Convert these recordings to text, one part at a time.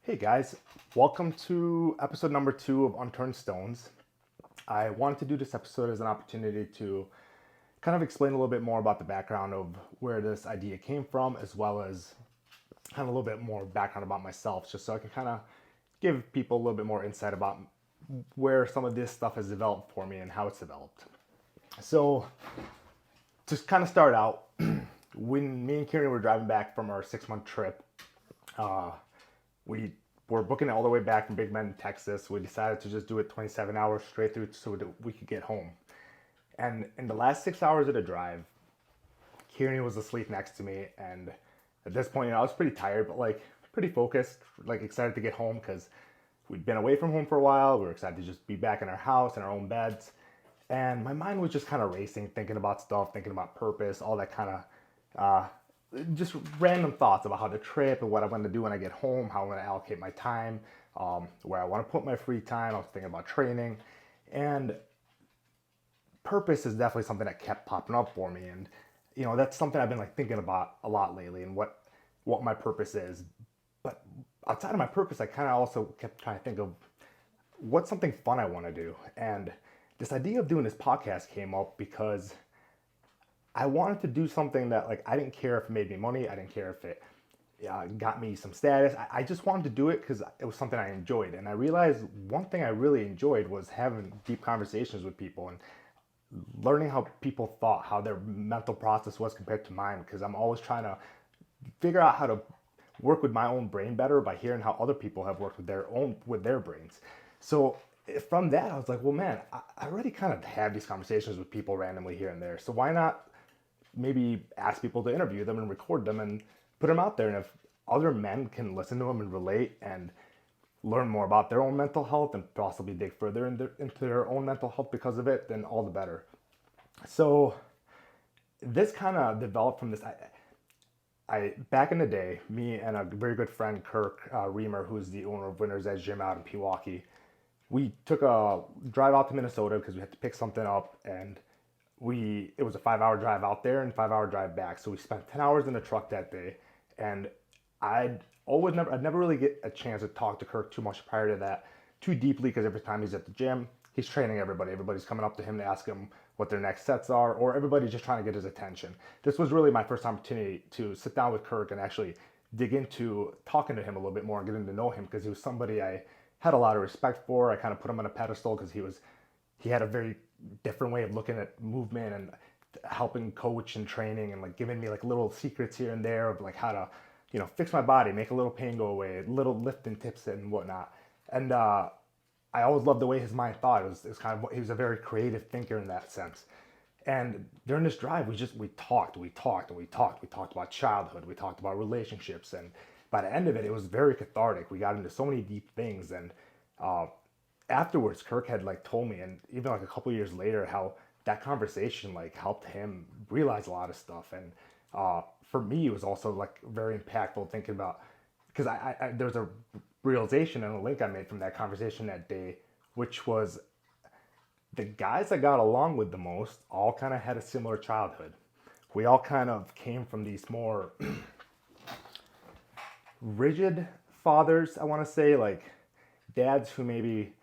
Hey guys, welcome to episode number 2 of Unturned Stones. I wanted to do this episode as an opportunity to kind of explain a little bit more about the background of where this idea came from, as well as kind of a little bit more background about myself, just so I can kind of give people a little bit more insight about where some of this stuff has developed for me and how it's developed. So, just kind of start out, when me and Kieran were driving back from our 6-month trip, uh, we were booking it all the way back from Big Bend, Texas. We decided to just do it 27 hours straight through so that we could get home. And in the last 6 hours of the drive, Kieran was asleep next to me. And at this point, I was pretty tired, but pretty focused, excited to get home because we'd been away from home for a while. We were excited to just be back in our house, in our own beds. And my mind was just kind of racing, thinking about stuff, thinking about purpose, all that kind of just random thoughts about how the trip and what I'm going to do when I get home, how I'm going to allocate my time, where I want to put my free time. I was thinking about training, and purpose is definitely something that kept popping up for me. And that's something I've been thinking about a lot lately, and what my purpose is. But outside of my purpose, I kind of also kept trying to think of what's something fun I want to do. And this idea of doing this podcast came up because I wanted to do something that I didn't care if it made me money. I didn't care if it got me some status. I just wanted to do it because it was something I enjoyed. And I realized one thing I really enjoyed was having deep conversations with people and learning how people thought, how their mental process was compared to mine. Because I'm always trying to figure out how to work with my own brain better by hearing how other people have worked with their brains. So from that, I was like, well, man, I already kind of have these conversations with people randomly here and there. So why not maybe ask people to interview them and record them and put them out there? And if other men can listen to them and relate and learn more about their own mental health and possibly dig further into their own mental health because of it, then all the better. So this kind of developed from this. I back in the day, me and a very good friend, Kirk Reamer, who's the owner of Winner's Edge Gym out in Pewaukee, we took a drive out to Minnesota because we had to pick something up, and it was a 5-hour drive out there and 5-hour drive back. So we spent 10 hours in the truck that day. And I'd never really get a chance to talk to Kirk too much prior to that, too deeply, because every time he's at the gym, he's training everybody. Everybody's coming up to him to ask him what their next sets are, or everybody's just trying to get his attention. This was really my first opportunity to sit down with Kirk and actually dig into talking to him a little bit more and getting to know him, because he was somebody I had a lot of respect for. I kind of put him on a pedestal because he had a very different way of looking at movement and helping coach and training, and giving me little secrets here and there of how to fix my body, make a little pain go away, little lifting tips and whatnot. And I always loved the way his mind thought. It was kind of, he was a very creative thinker in that sense. And during this drive, we talked about childhood, we talked about relationships, and by the end of it, it was very cathartic. We got into so many deep things. And afterwards, Kirk had told me, and even a couple years later, how that conversation helped him realize a lot of stuff. And for me, it was also very impactful thinking about, because I there was a realization and a link I made from that conversation that day, which was the guys I got along with the most all kind of had a similar childhood. We all kind of came from these more rigid fathers, I want to say, dads who maybe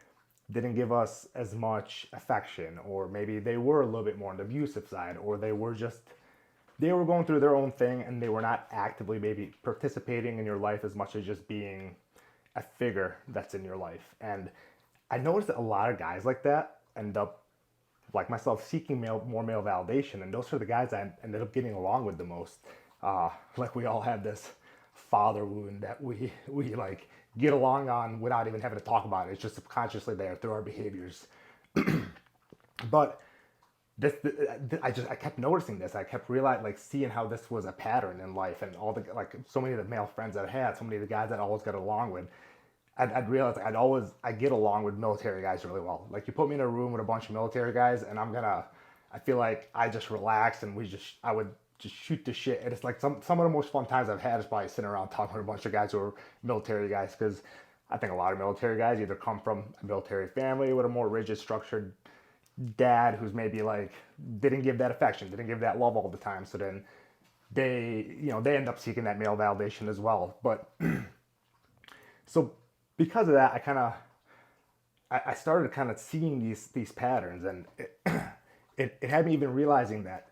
didn't give us as much affection, or maybe they were a little bit more on the abusive side, or they were going through their own thing and they were not actively maybe participating in your life as much as just being a figure that's in your life. And I noticed that a lot of guys like that end up, like myself, seeking more male validation, and those are the guys I ended up getting along with the most. We all had this father wound that we get along on without even having to talk about it. It's just subconsciously there through our behaviors. But I kept noticing this. I kept realizing, seeing how this was a pattern in life, and all the so many of the male friends I've had, so many of the guys that I always got along with. I'd realize I get along with military guys really well. You put me in a room with a bunch of military guys, and I feel like I just relax, and I would just shoot the shit. And it's some of the most fun times I've had is probably sitting around talking with a bunch of guys who are military guys, because I think a lot of military guys either come from a military family with a more rigid, structured dad who's maybe didn't give that affection, didn't give that love all the time. So then they end up seeking that male validation as well. But So because of that, I started kind of seeing these patterns, and it had me even realizing that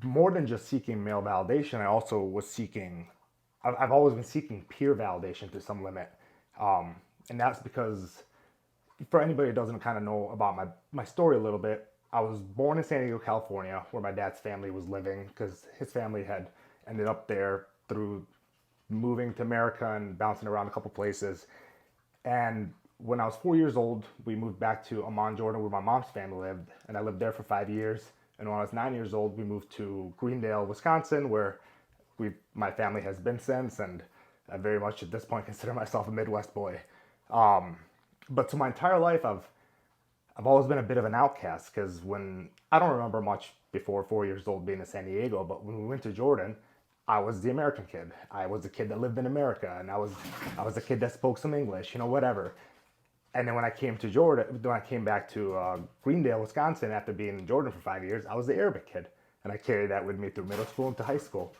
more than just seeking male validation, I also was seeking. I've always been seeking peer validation to some limit, and that's because for anybody who doesn't kind of know about my story a little bit, I was born in San Diego, California, where my dad's family was living because his family had ended up there through moving to America and bouncing around a couple places. And when I was 4 years old, we moved back to Amman, Jordan, where my mom's family lived, and I lived there for 5 years. And when I was 9 years old, we moved to Greendale, Wisconsin, where my family has been since, and I very much at this point consider myself a Midwest boy. Um, but to my entire life, I've always been a bit of an outcast because when I don't remember much before 4 years old being in San Diego, but when we went to Jordan, I was the American kid. I was the kid that lived in America, and I was the kid that spoke some English, whatever. And then when I came to Jordan, when I came back to Greendale, Wisconsin, after being in Jordan for 5 years, I was the Arabic kid, and I carried that with me through middle school into high school.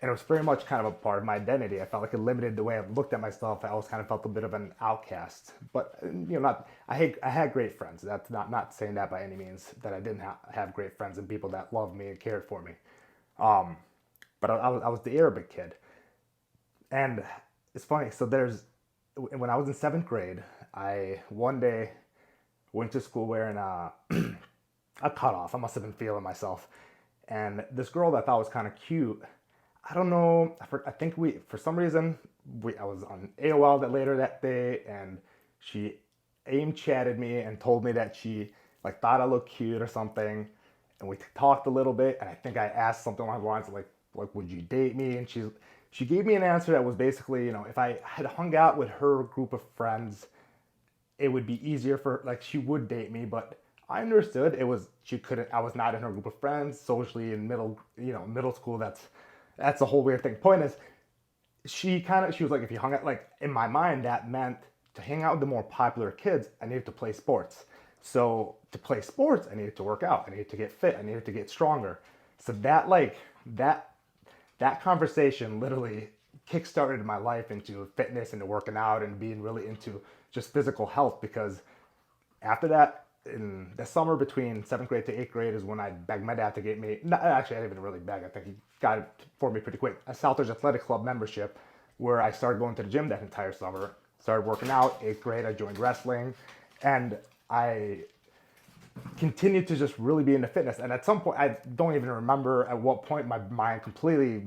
And it was very much kind of a part of my identity. I felt like it limited the way I looked at myself. I always kind of felt a bit of an outcast. But not I had great friends. That's not saying that by any means that I didn't have great friends and people that loved me and cared for me. Um, but I was the Arabic kid, and it's funny. So when I was in seventh grade, I one day went to school wearing a cutoff. I must have been feeling myself, and this girl that I thought was kind of cute. I don't know. I think for some reason, I was on AOL that later that day, and she aim chatted me and told me that she like thought I looked cute or something, and we talked a little bit. And I think I asked something along the lines of like would you date me? And she gave me an answer that was basically, if I had hung out with her group of friends, it would be easier for like she would date me, but I understood it was she couldn't. I was not in her group of friends socially in middle school. That's a whole weird thing. Point is, she was like, if you hung out, like in my mind, that meant to hang out with the more popular kids, I needed to play sports. So to play sports, I needed to work out. I needed to get fit. I needed to get stronger. So that conversation literally kickstarted my life into fitness, into working out, and being really into just physical health. Because after that, in the summer between seventh grade to eighth grade is when I begged my dad to get me. Not, actually, I didn't even really beg. I think he got it for me pretty quick. A Southers Athletic Club membership, where I started going to the gym that entire summer. Started working out. Eighth grade, I joined wrestling, and I continued to just really be into fitness. And at some point, I don't even remember at what point my mind completely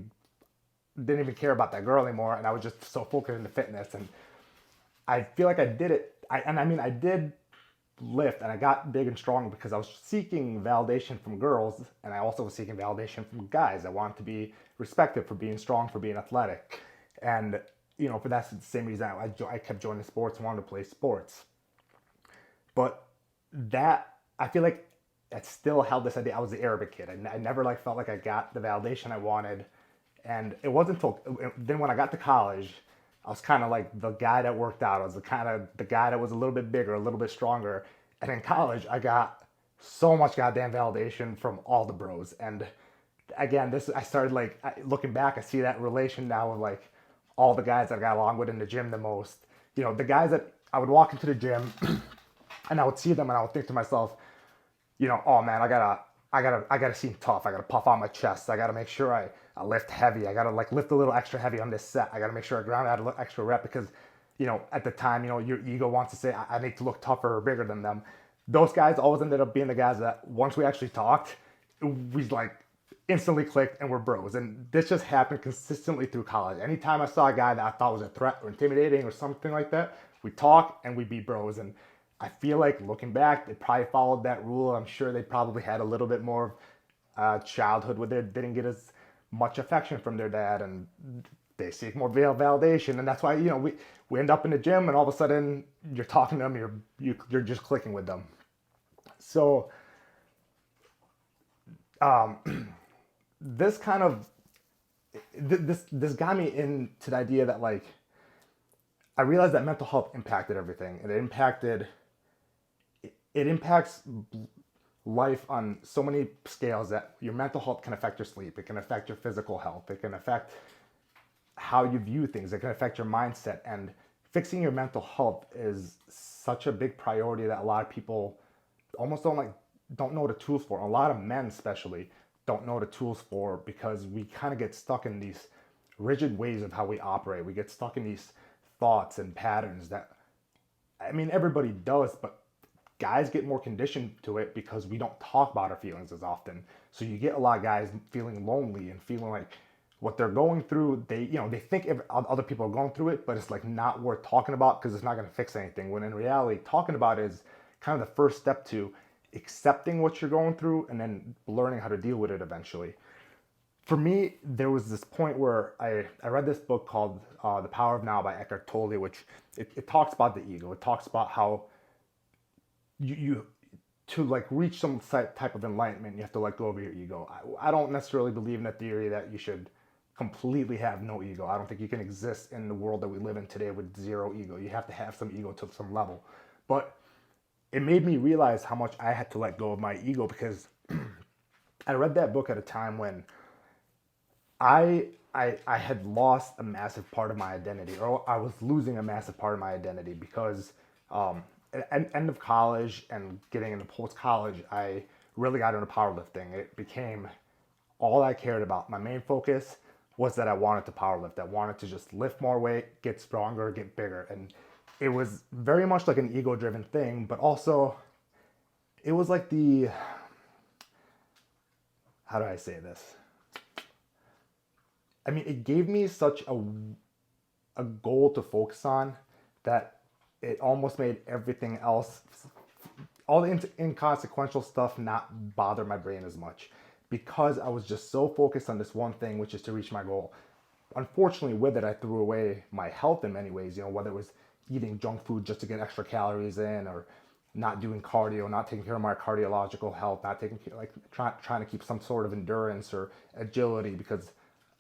didn't even care about that girl anymore, and I was just so focused into fitness. And I feel like I did it. I did lift and I got big and strong because I was seeking validation from girls, and I also was seeking validation from guys. I wanted to be respected for being strong, for being athletic, and for that's the same reason I kept joining sports and wanted to play sports. But that I feel like it still held this idea. I was the Arabic kid. I never felt like I got the validation I wanted, and it wasn't until then when I got to college. I was kind of like the guy that worked out. I was the guy that was a little bit bigger, a little bit stronger. And in college, I got so much goddamn validation from all the bros. And again, I started looking back, I see that relation now of all the guys that I got along with in the gym the most. The guys that I would walk into the gym and I would see them and I would think to myself, oh man, I gotta seem tough. I gotta puff out my chest. I gotta make sure I lift heavy. I gotta lift a little extra heavy on this set. I gotta make sure I ground out a little extra rep because, at the time, your ego wants to say, I need to look tougher or bigger than them. Those guys always ended up being the guys that once we actually talked, we instantly clicked and we're bros. And this just happened consistently through college. Anytime I saw a guy that I thought was a threat or intimidating or something like that, we talk and we'd be bros. And I feel like looking back, they probably followed that rule. I'm sure they probably had a little bit more childhood where they didn't get as much affection from their dad, and they seek more validation. And that's why we end up in the gym, and all of a sudden you're talking to them, you're just clicking with them. So um, this kind of this got me into the idea that I realized that mental health impacted everything, and it impacts life on so many scales that your mental health can affect your sleep. It can affect your physical health. It can affect how you view things. It can affect your mindset. And fixing your mental health is such a big priority that a lot of people almost don't know the tools for. A lot of men especially don't know the tools for, because we kind of get stuck in these rigid ways of how we operate. We get stuck in these thoughts and patterns that, I mean, everybody does, but guys get more conditioned to it because we don't talk about our feelings as often. So you get a lot of guys feeling lonely and feeling like what they're going through, they think if other people are going through it, but it's like not worth talking about because it's not going to fix anything. When in reality, talking about it is kind of the first step to accepting what you're going through and then learning how to deal with it eventually. For me, there was this point where I read this book called The Power of Now by Eckhart Tolle, which it talks about the ego. It talks about how you to like reach some type of enlightenment, you have to let go of your ego. I don't necessarily believe in the theory that you should completely have no ego. I don't think you can exist in the world that we live in today with zero ego. You have to have some ego to some level. But it made me realize how much I had to let go of my ego, because I read that book at a time when I had lost a massive part of my identity, or I was losing a massive part of my identity, because at end of college and getting into post college, I really got into powerlifting. It became all I cared about. My main focus was that I wanted to powerlift. I wanted to just lift more weight, get stronger, get bigger, and it was very much like an ego-driven thing, but also it was like the, how do I say this? I mean, it gave me such a goal to focus on that it almost made everything else, all the inconsequential stuff, not bother my brain as much, because I was just so focused on this one thing, which is to reach my goal. Unfortunately, with it, I threw away my health in many ways, whether it was eating junk food just to get extra calories in, or not doing cardio, not taking care of my cardiological health, not taking care, like trying to keep some sort of endurance or agility, because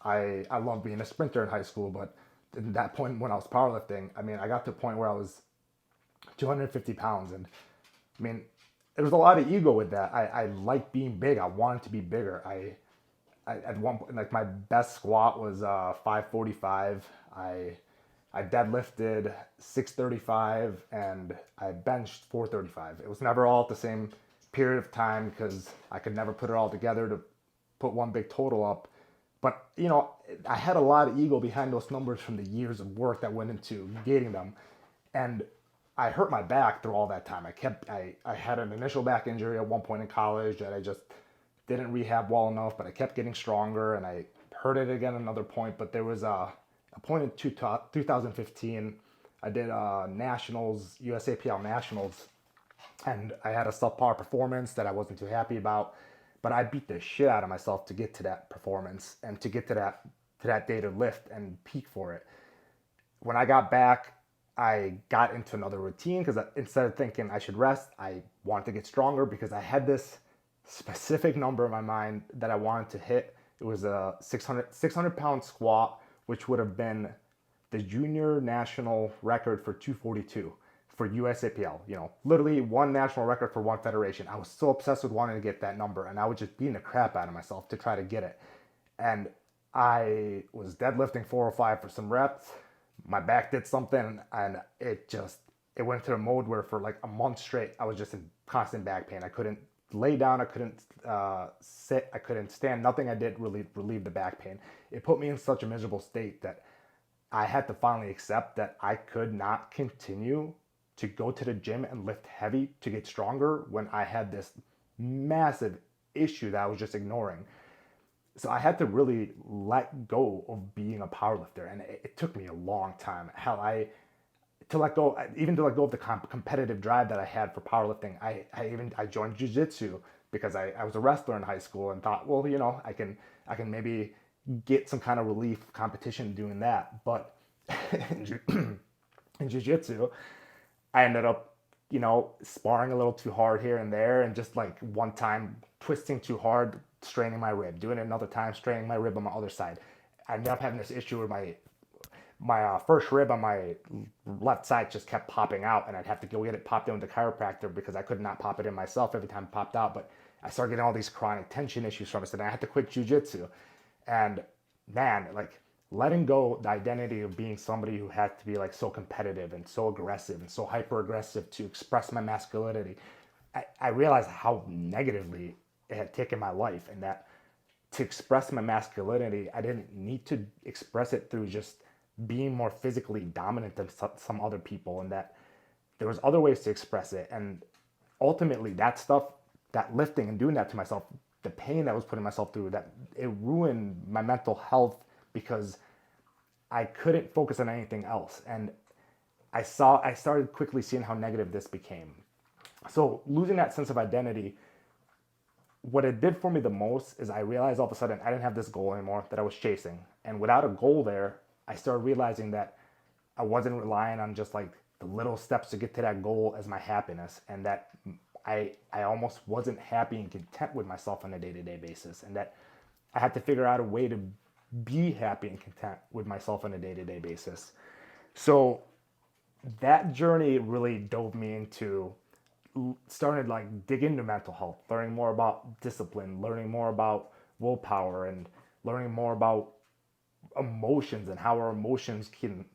I loved being a sprinter in high school. But at that point when I was powerlifting, I mean, I got to a point where I was 250 pounds, and I mean, there was a lot of ego with that. I liked being big. I wanted to be bigger. I at one point, like, my best squat was 545. I deadlifted 635, and I benched 435. It was never all at the same period of time because I could never put it all together to put one big total up. But I had a lot of ego behind those numbers from the years of work that went into getting them, and I hurt my back through all that time. I had an initial back injury at one point in college that I just didn't rehab well enough, but I kept getting stronger, and I hurt it again another point. But there was a point in 2015, I did nationals, USAPL nationals, and I had a subpar performance that I wasn't too happy about. But I beat the shit out of myself to get to that performance and to get to that day to lift and peak for it. When I got back, I got into another routine, because instead of thinking I should rest, I wanted to get stronger, because I had this specific number in my mind that I wanted to hit. It was a 600 pound squat, which would have been the junior national record for 242 for USAPL. Literally one national record for one federation. I was so obsessed with wanting to get that number, and I was just beating the crap out of myself to try to get it. And I was deadlifting 405 for some reps. My back did something, and it went to a mode where for like a month straight, I was just in constant back pain. I couldn't lay down, I couldn't sit, I couldn't stand. Nothing I did really relieved the back pain. It put me in such a miserable state that I had to finally accept that I could not continue to go to the gym and lift heavy to get stronger when I had this massive issue that I was just ignoring. So I had to really let go of being a powerlifter, and it took me a long time. Hell, to let go of the competitive drive that I had for powerlifting. I joined jiu-jitsu because I was a wrestler in high school and thought, well, I can maybe get some kind of relief competition doing that. But in jiu-jitsu, I ended up, sparring a little too hard here and there, and just like one time twisting too hard, straining my rib, doing it another time, straining my rib on my other side. I ended up having this issue where my first rib on my left side just kept popping out, and I'd have to go get it popped in with the chiropractor because I could not pop it in myself every time it popped out. But I started getting all these chronic tension issues from it, so then I had to quit jiu-jitsu. And man, like, letting go the identity of being somebody who had to be like so competitive and so aggressive and so hyper aggressive to express my masculinity. I realized how negatively it had taken my life, and that to express my masculinity, I didn't need to express it through just being more physically dominant than some other people, and that there was other ways to express it. And ultimately, that stuff, that lifting and doing that to myself, the pain that I was putting myself through, that it ruined my mental health because I couldn't focus on anything else. And I started quickly seeing how negative this became. So losing that sense of identity, what it did for me the most is I realized all of a sudden I didn't have this goal anymore that I was chasing. And without a goal there, I started realizing that I wasn't relying on just like the little steps to get to that goal as my happiness, and that I almost wasn't happy and content with myself on a day-to-day basis, and that I had to figure out a way to be happy and content with myself on a day-to-day basis. So that journey really dove me into started like dig into mental health, learning more about discipline, learning more about willpower, and learning more about emotions and how our emotions can,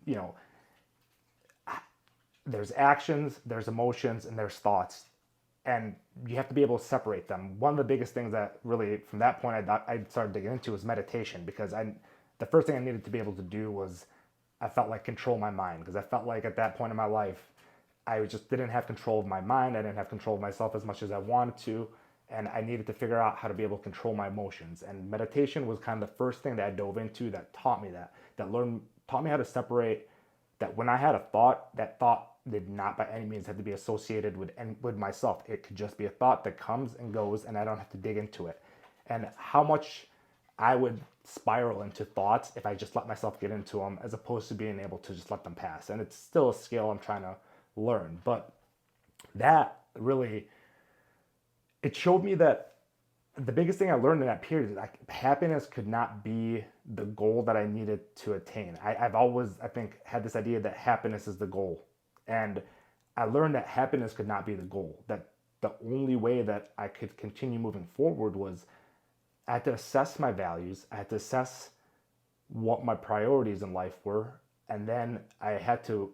there's actions, there's emotions, and there's thoughts. And you have to be able to separate them. One of the biggest things that really, from that point, I started digging into was meditation, because the first thing I needed to be able to do was, I felt like, control my mind, because I felt like at that point in my life, I just didn't have control of my mind. I didn't have control of myself as much as I wanted to. And I needed to figure out how to be able to control my emotions. And meditation was kind of the first thing that I dove into that taught me taught me how to separate that when I had a thought, that thought did not by any means have to be associated with myself. It could just be a thought that comes and goes, and I don't have to dig into it. And how much I would spiral into thoughts if I just let myself get into them, as opposed to being able to just let them pass. And it's still a skill I'm trying to learn. But that really, it showed me that the biggest thing I learned in that period is like happiness could not be the goal that I needed to attain. I've always, I think, had this idea that happiness is the goal. And I learned that happiness could not be the goal. That the only way that I could continue moving forward was I had to assess my values. I had to assess what my priorities in life were. And then I had to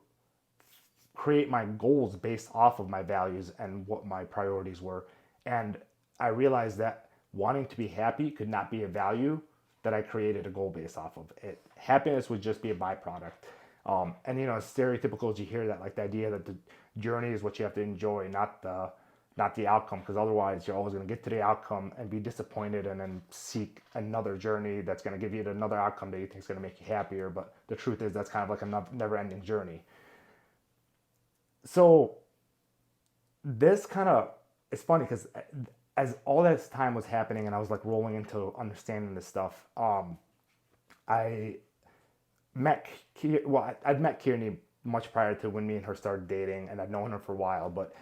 create my goals based off of my values and what my priorities were. And I realized that wanting to be happy could not be a value that I created a goal based off of. Happiness would just be a byproduct. And stereotypical as you hear that, like the idea that the journey is what you have to enjoy, not the outcome, because otherwise you're always going to get to the outcome and be disappointed and then seek another journey that's going to give you another outcome that you think is going to make you happier. But the truth is that's kind of like a never-ending journey. So this kind of, it's funny because as all this time was happening and I was like rolling into understanding this stuff, I met, I'd met Kearney much prior to when me and her started dating, and I'd known her for a while. But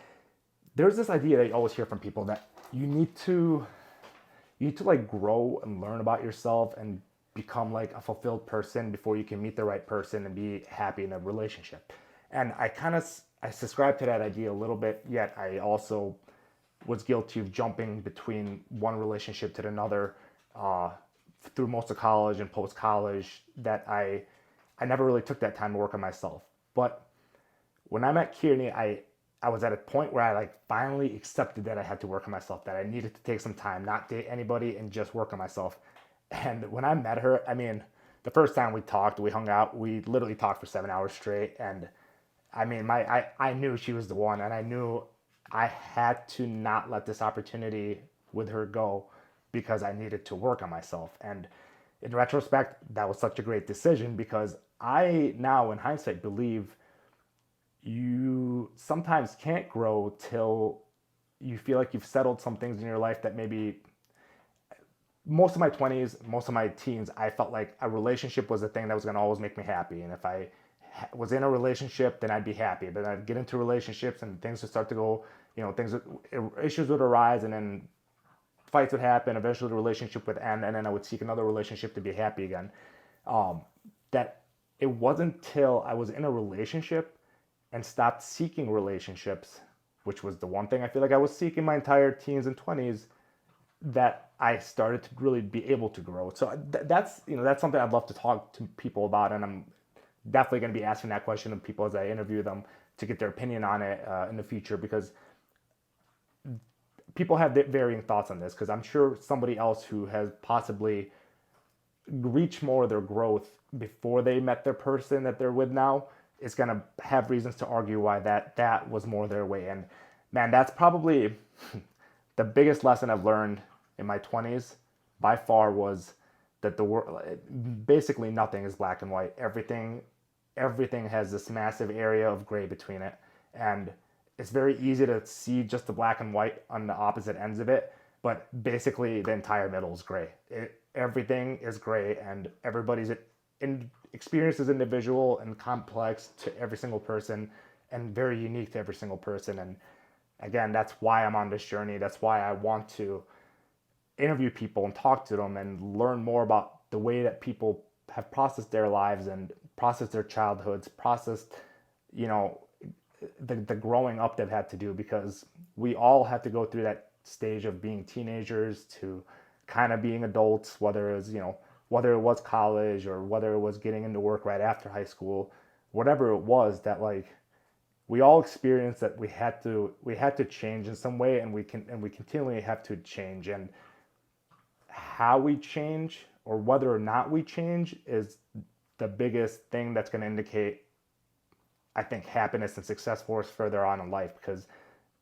there's this idea that you always hear from people that you need to like grow and learn about yourself and become like a fulfilled person before you can meet the right person and be happy in a relationship. And I subscribe to that idea a little bit, yet I also was guilty of jumping between one relationship to another through most of college and post-college, that I never really took that time to work on myself. But when I met Kearney, I was at a point where I like finally accepted that I had to work on myself, that I needed to take some time, not date anybody, and just work on myself. And when I met her, I mean, the first time we talked, we hung out, we literally talked for 7 hours straight. And I mean, I knew she was the one, and I knew I had to not let this opportunity with her go because I needed to work on myself. And in retrospect, that was such a great decision, because I now, in hindsight, believe you sometimes can't grow till you feel like you've settled some things in your life that maybe most of my 20s, most of my teens, I felt like a relationship was the thing that was going to always make me happy. And if I was in a relationship, then I'd be happy. But I'd get into relationships and things would start to go, issues would arise, and then fights would happen. Eventually the relationship would end, and then I would seek another relationship to be happy again. That it wasn't till I was in a relationship and stopped seeking relationships, which was the one thing I feel like I was seeking my entire teens and 20s, that I started to really be able to grow. So that's something I'd love to talk to people about, and I'm definitely going to be asking that question of people as I interview them to get their opinion on it in the future, because people have varying thoughts on this. Because I'm sure somebody else who has possibly reached more of their growth before they met their person that they're with now is going to have reasons to argue why that was more their way. And man, that's probably the biggest lesson I've learned in my 20s by far, was that the world, basically nothing is black and white. Everything has this massive area of gray between it, and it's very easy to see just the black and white on the opposite ends of it, but basically the entire middle is gray. Everything is gray, and everybody's experience is individual and complex to every single person, and very unique to every single person. And again, that's why I'm on this journey. That's why I want to interview people and talk to them and learn more about the way that people have processed their lives and processed their childhoods, processed, you know, the growing up they've had to do, because we all have to go through that stage of being teenagers to kind of being adults, whether it was college or whether it was getting into work right after high school, whatever it was, that like we all experienced that we had to change in some way, and we continually have to change. And how we change, or whether or not we change, is the biggest thing that's going to indicate, I think, happiness and success for us further on in life. Because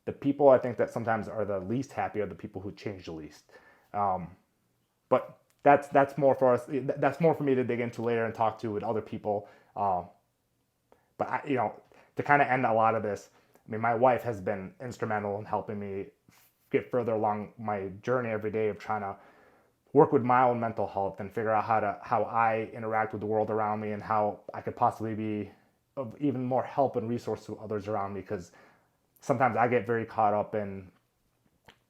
the people I think that sometimes are the least happy are the people who change the least. But that's more for us. That's more for me to dig into later and talk to with other people. But to kind of end a lot of this, I mean, my wife has been instrumental in helping me get further along my journey every day of trying to work with my own mental health and figure out how I interact with the world around me, and how I could possibly be of even more help and resource to others around me. Because sometimes I get very caught up in,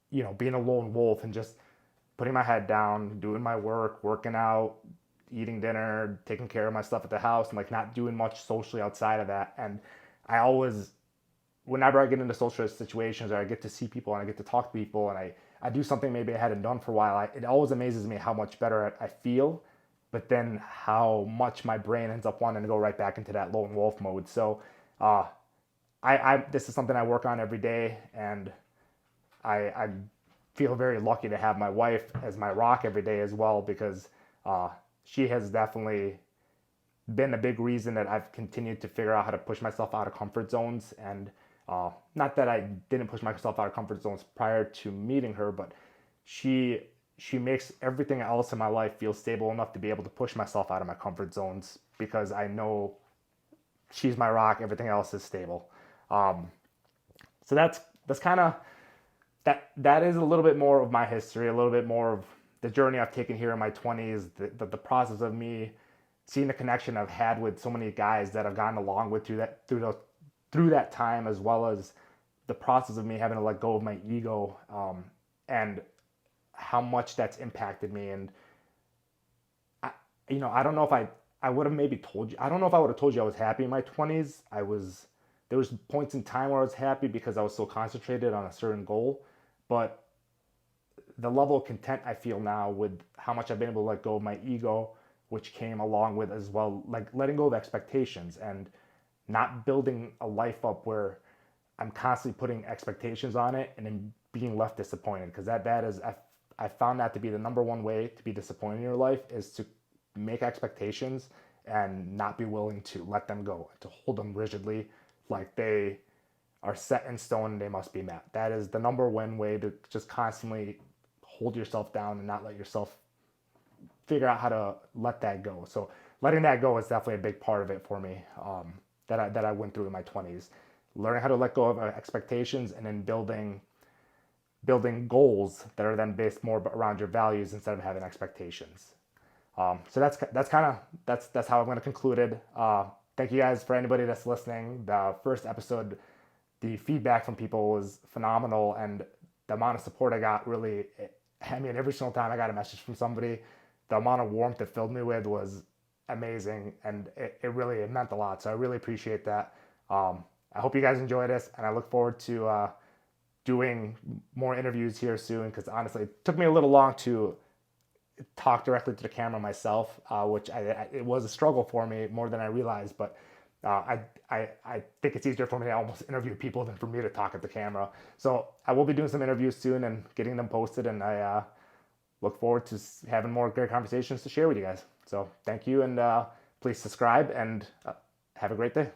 being a lone wolf and just putting my head down, doing my work, working out, eating dinner, taking care of my stuff at the house, and like not doing much socially outside of that. And I always, whenever I get into social situations, or I get to see people and I get to talk to people, and I do something maybe I hadn't done for a while, it always amazes me how much better I feel, but then how much my brain ends up wanting to go right back into that lone wolf mode. So this is something I work on every day, and I feel very lucky to have my wife as my rock every day as well, because she has definitely been a big reason that I've continued to figure out how to push myself out of comfort zones. And not that I didn't push myself out of comfort zones prior to meeting her, but she makes everything else in my life feel stable enough to be able to push myself out of my comfort zones, because I know she's my rock. Everything else is stable. So that's kind of that is a little bit more of my history, a little bit more of the journey I've taken here in my 20s, the process of me seeing the connection I've had with so many guys that I've gotten along with through that time, as well as the process of me having to let go of my ego, and how much that's impacted me. And I don't know if I would have maybe told you. I don't know if I would have told you I was happy in my 20s. There was points in time where I was happy because I was so concentrated on a certain goal, but the level of content I feel now with how much I've been able to let go of my ego, which came along with as well, like letting go of expectations and not building a life up where I'm constantly putting expectations on it and then being left disappointed. Because that is, I found that to be the number one way to be disappointed in your life, is to make expectations and not be willing to let them go, to hold them rigidly like they are set in stone and they must be met. That is the number one way to just constantly hold yourself down and not let yourself figure out how to let that go. So letting that go is definitely a big part of it for me, that I went through in my 20s. Learning how to let go of expectations, and then building goals that are then based more around your values instead of having expectations. So that's how I'm going to conclude it. Thank you guys for anybody that's listening. The first episode, the feedback from people was phenomenal, and the amount of support I got really, every single time I got a message from somebody, the amount of warmth it filled me with was amazing, and it meant a lot. So I really appreciate that. I hope you guys enjoy this, and I look forward to doing more interviews here soon, because honestly, it took me a little long to talk directly to the camera myself, which it was a struggle for me more than I realized. But I think it's easier for me to almost interview people than for me to talk at the camera. So I will be doing some interviews soon and getting them posted, and I look forward to having more great conversations to share with you guys. So thank you, and please subscribe, and have a great day.